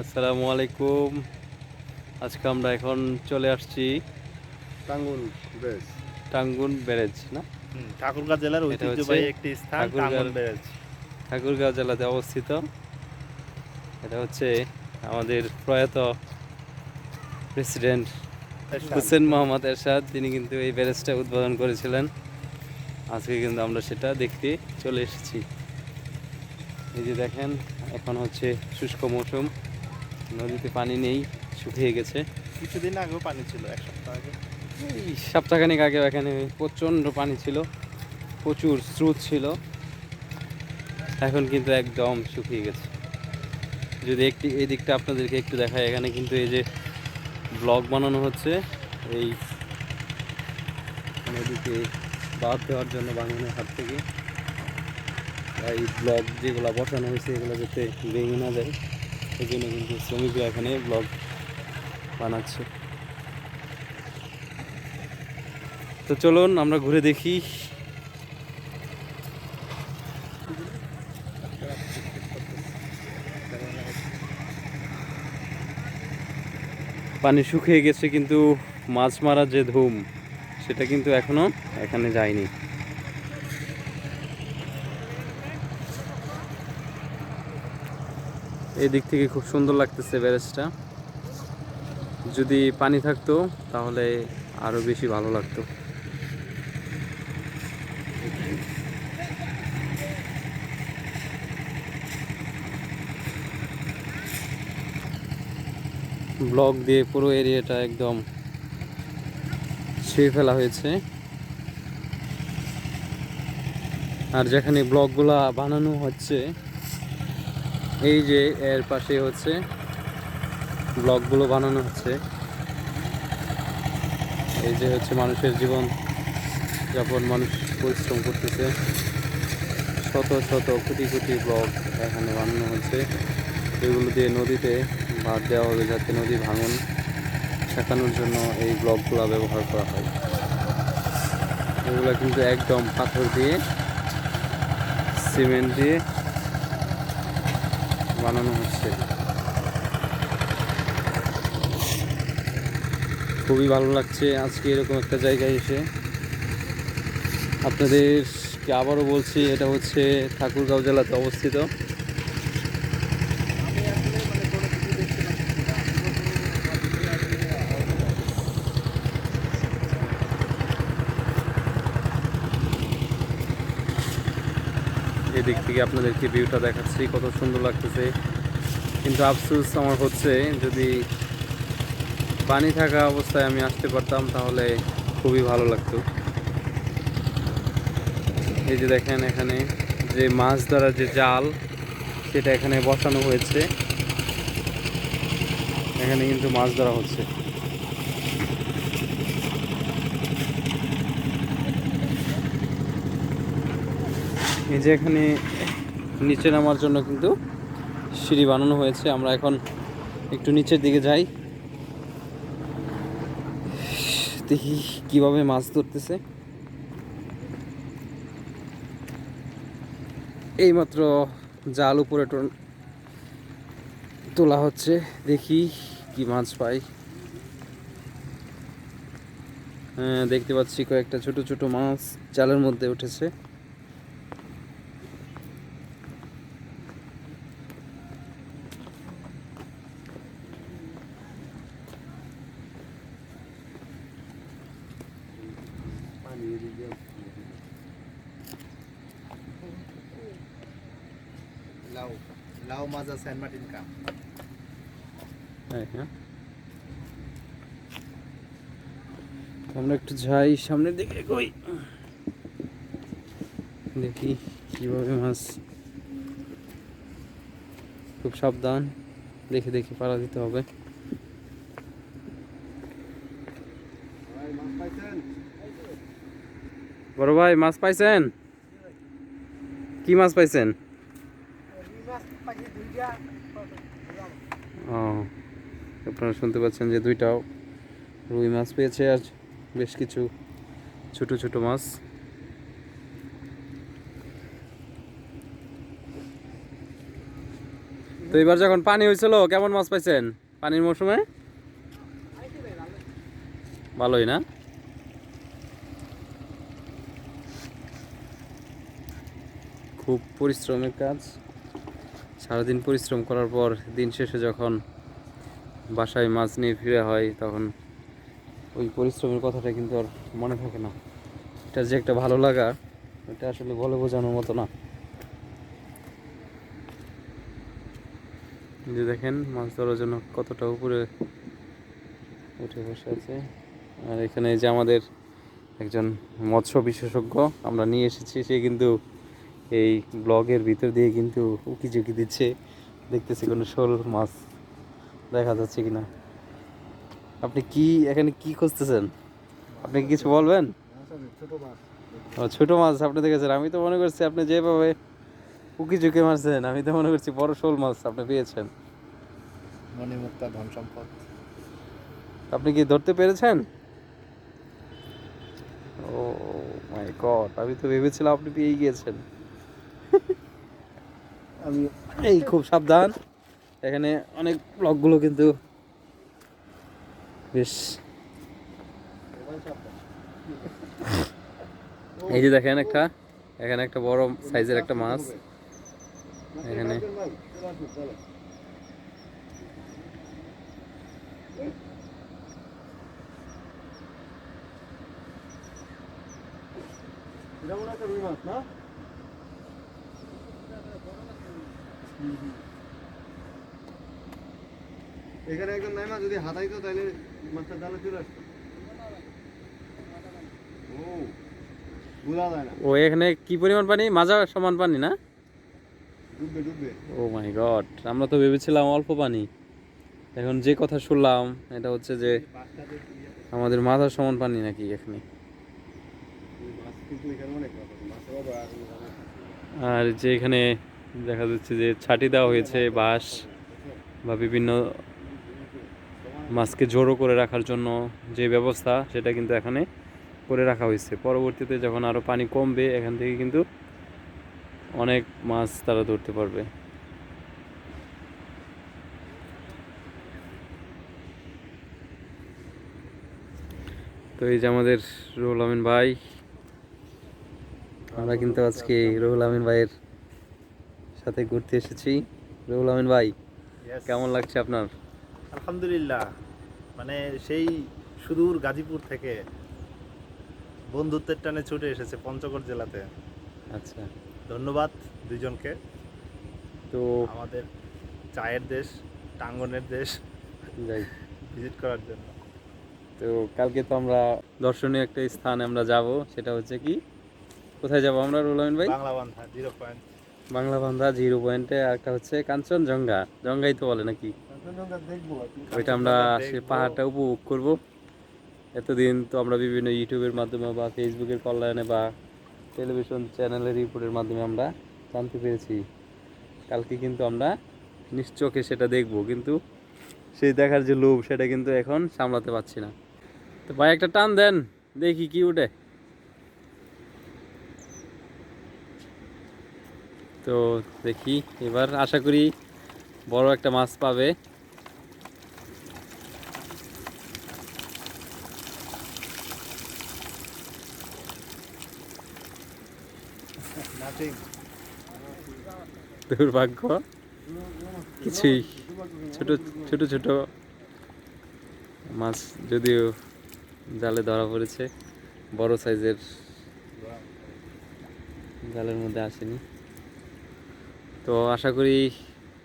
আসসালামু আলাইকুম। আজকে আমরা এখন চলে আসছি টাঙ্গুন ব্যাস। টাঙ্গুন ব্যারেজ না? ঠাকুরগাঁও জেলার এটা হচ্ছে ঐতিহ্যবাহী একটি স্থান টাঙ্গুন ঠাকুরগাঁও ব্যারেজ। ঠাকুরগাঁও জেলাতে অবস্থিত। এটা হচ্ছে আমাদের প্রয়াত প্রেসিডেন্ট এরশাদ। হোসেন মোহাম্মদ এরশাদ, তিনি কিন্তু এই ব্যারেজটা উদ্বোধন করেছিলেন। আজকে কিন্তু আমরা সেটা দেখতে চলে এসেছি। এই যে দেখেন, এখন হচ্ছে শুষ্ক মৌসুম, নদীতে পানি নেই, শুকিয়ে গেছে। কিছুদিন আগেও পানি ছিল, এক সপ্তাহ আগে। এই সপ্তাহখানেক আগেও এখানে প্রচণ্ড পানি ছিল, প্রচুর স্রোত ছিল। এখন কিন্তু একদম শুকিয়ে গেছে। যদি এই দিকটা আপনাদেরকে একটু দেখায়, এখানে কিন্তু এই যে ব্লক বানানো হচ্ছে, এই নদীকে বাঁধ দেওয়ার জন্য বাঙানোর হাত থেকে এই ব্লক যেগুলো বসানো হয়েছে এগুলো যাতে ভেঙে না যায়, এই জন্য কিন্তু শ্রমিকরা এখানে ব্লক বানাচ্ছে। তো চলুন আমরা ঘুরে দেখি। পানি শুকিয়ে গেছে, কিন্তু মাছ মারার যে ধুম, সেটা কিন্তু এখনো এখানে যায়নি। এই দিক থেকে খুব সুন্দর লাগতেছে ব্যারেজটা। যদি পানি থাকতো তাহলে আরো বেশি ভালো লাগতো। ব্লক দিয়ে পুরো এরিয়াটা একদম ছেয়ে ফেলা হয়েছে। আর যেখানে ব্লকগুলা বানানো হচ্ছে, এই যে এর পাশে হচ্ছে ব্লকগুলো বানানো হচ্ছে। এই যে হচ্ছে মানুষের জীবন যাপন, মানুষ পরিশ্রম করতেছে। শত শত কোটি কোটি ব্লক এখানে বানানো হচ্ছে, এগুলো দিয়ে নদীতে বাঁধ দেওয়া হবে যাতে নদী ভাঙন ঠেকানোর জন্য এই ব্লকগুলো ব্যবহার করা হয়। এগুলো কিন্তু একদম পাথর দিয়ে, সিমেন্ট দিয়ে বানানো হচ্ছে। খুবই ভালো লাগছে আজকে এরকম একটা জায়গায় এসে। আপনাদেরকে আবারও বলছি, এটা হচ্ছে ঠাকুরগাঁও জেলাতে অবস্থিত। আমি আসলে কোনো কিছু দেখতে পাচ্ছি না। এদিক থেকে আপনাদেরকে ভিউটা দেখাচ্ছি, কত সুন্দর লাগতেছে। কিন্তু আফসোস আমার হচ্ছে, যদি পানি থাকা অবস্থায় আমি আসতে পারতাম তাহলে খুবই ভালো লাগতো। এই যে দেখেন, এখানে যে মাছ ধরার যে জাল, সেটা এখানে বসানো হয়েছে। এখানে কিন্তু মাছ ধরা হচ্ছে। এই যে এখানে নিচে নামার জন্য কিন্তু সিঁড়ি বানানো হয়েছে। আমরা এখন একটু নিচের দিকে যাই, দেখি কিভাবে মাছ ধরতেছে। এইমাত্র জাল উপরে তোলা হচ্ছে, দেখি কি মাছ পাই। হ্যাঁ, দেখতে পাচ্ছি কয়েকটা ছোট ছোট মাছ জালের মধ্যে উঠেছে। লাউ লাউ মাজা সেন্ট মার্টিন কাপ। হ্যাঁ হ্যাঁ, আমরা একটু যাই সামনের দিকে, কই দেখি কিভাবে মাছ। খুব সাবধান, দেখে দেখে পাড়া দিতে হবে। বড় ভাই, মাছ পাইছেন? কি মাছ পাইছেন? ও, আপনারা শুনতে পাচ্ছেন যে দুইটাও রুই মাছ পেয়েছে, আর বেশ কিছু ছোট ছোট মাছ। তো তো এবার যখন পানি হয়েছিল কেমন মাছ পাইছেন পানির মৌসুমে? ভালোই না? খুব পরিশ্রমের কাজ। সারাদিন পরিশ্রম করার পর দিন শেষে যখন বাসায় মাছ নিয়ে ফিরে হয় তখন ওই পরিশ্রমের কথাটা কিন্তু আর মনে থাকে না। এটা যে একটা ভালো লাগা, এটা আসলে বলে বোঝানোর মতো না। যে দেখেন মাছ ধরার জন্য কতটা উপরে উঠে বসে আছে। আর এখানে যে আমাদের একজন মৎস্য বিশেষজ্ঞ আমরা নিয়ে এসেছি, সে কিন্তু এই ব্লগের ভিতর দিয়ে কিন্তু উকি ঝুঁকি দিচ্ছে, দেখতেছি কোনো শোল মাছ দেখা যাচ্ছে কিনা। আপনি কি এখানে কি খুঁজতেছেন? আপনি কি কিছু বলবেন? ও, ছোট মাছ আপনি দেখেছেন? আমি তো মনে করছি আপনি যেভাবে উকি ঝুঁকি মারছেন, আমি তো মনে করছি বড় শোল মাছ আপনি পেয়েছেন। মণিমুক্তা ধন সম্পদ। আপনি কি ধরতে পেরেছেন? ও মাই গড, আমি তো ভেবেছিলাম আপনি পেয়ে গিয়েছেন। আমি এই খুব সাবধান, এখানে অনেক ব্লকগুলো কিন্তু বেশ। এই যে দেখেন এখানে একটা বড় সাইজের একটা মাছ এখানে। এখানে একদম নাই না, যদি হাতাইতো তাহলে মাছটা জালে চলে আসতো। ও বোঝা যায় না, ও এখানে কি পরিমাণ পানি? মাজা সমান পানি না? ডুববে ডুববে। ও মাই গড, আমরা তো ভেবেছিলাম অল্প পানি। এখন যে কথা শুনলাম এটা হচ্ছে যে আমাদের মাথার সমান পানি নাকি এখানে। মাছ কিন্তু এখানে অনেক মাছের অভাব। আর যে এখানে দেখা যাচ্ছে যে ছাটি দেওয়া হয়েছে বাঁশ বা বিভিন্ন মাছকে জড়ো করে রাখার জন্য যে ব্যবস্থা, সেটা কিন্তু এখানে করে রাখা হয়েছে। পরবর্তীতে যখন আরও পানি কমবে এখান থেকে কিন্তু অনেক মাছ তারা ধরতে পারবে। তো এই যে আমাদের রুহুল আমিন ভাই, আমরা কিন্তু আজকে রুহুল আমিন ভাইয়ের সাথে ঘুরতে এসেছি। রুহুল আমিন ভাই, কেমন লাগছে আপনার? আলহামদুলিল্লাহ, মানে সেই সুদূর গাজীপুর থেকে বন্ধুত্বের টানে ছুটে এসেছে পঞ্চগড় জেলাতে। আচ্ছা, ধন্যবাদ দুইজনকে। তো আমাদের চায়ের দেশ, টাঙ্গনের দেশ যাই, ভিজিট করার জন্য। তো কালকে তো আমরা দর্শনীয় একটা স্থানে আমরা যাব, সেটা হচ্ছে কি, কোথায় যাব আমরা রুহুল আমিন ভাই? বাংলা বান্ধা 0 পয়েন্ট। বাংলা বান্ধা 0 পয়েন্টে, আর একটা হচ্ছে কাঞ্চনজঙ্ঘা, জঙ্ঘাই তো বলে নাকি, ওইটা আমরা সে পাহাড়টা উপভোগ করব। এতদিন তো আমরা বিভিন্ন ইউটিউবের মাধ্যমে বা ফেসবুকের কল্যাণে বা টেলিভিশন চ্যানেলের রিপোর্টের মাধ্যমে আমরা জানতে পেরেছি। কালকে কিন্তু আমরা নিজ চোখে সেটা দেখব, কিন্তু সেই দেখার যে লোভ সেটা কিন্তু এখন সামলাতে পারছি না। তো ভাই একটা টান দেন, দেখি কি উঠে। তো দেখি এবার, আশা করি বড় একটা মাছ পাবে। দুর্ভাগ্য, কিছুই। ছোট ছোট ছোট মাছ যদিও জালে ধরা পড়েছে, বড় সাইজের জালের মধ্যে আসেনি। তো আশা করি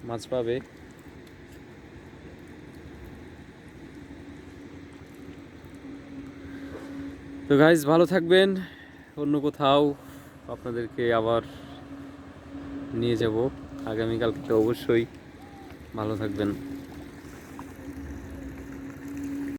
মাছ পাবে। তো গাইস, ভালো থাকবেন। অন্য কোথাও আপনাদেরকে আবার নিয়ে যাব আগামীকালকে, তো অবশ্যই ভালো থাকবেন।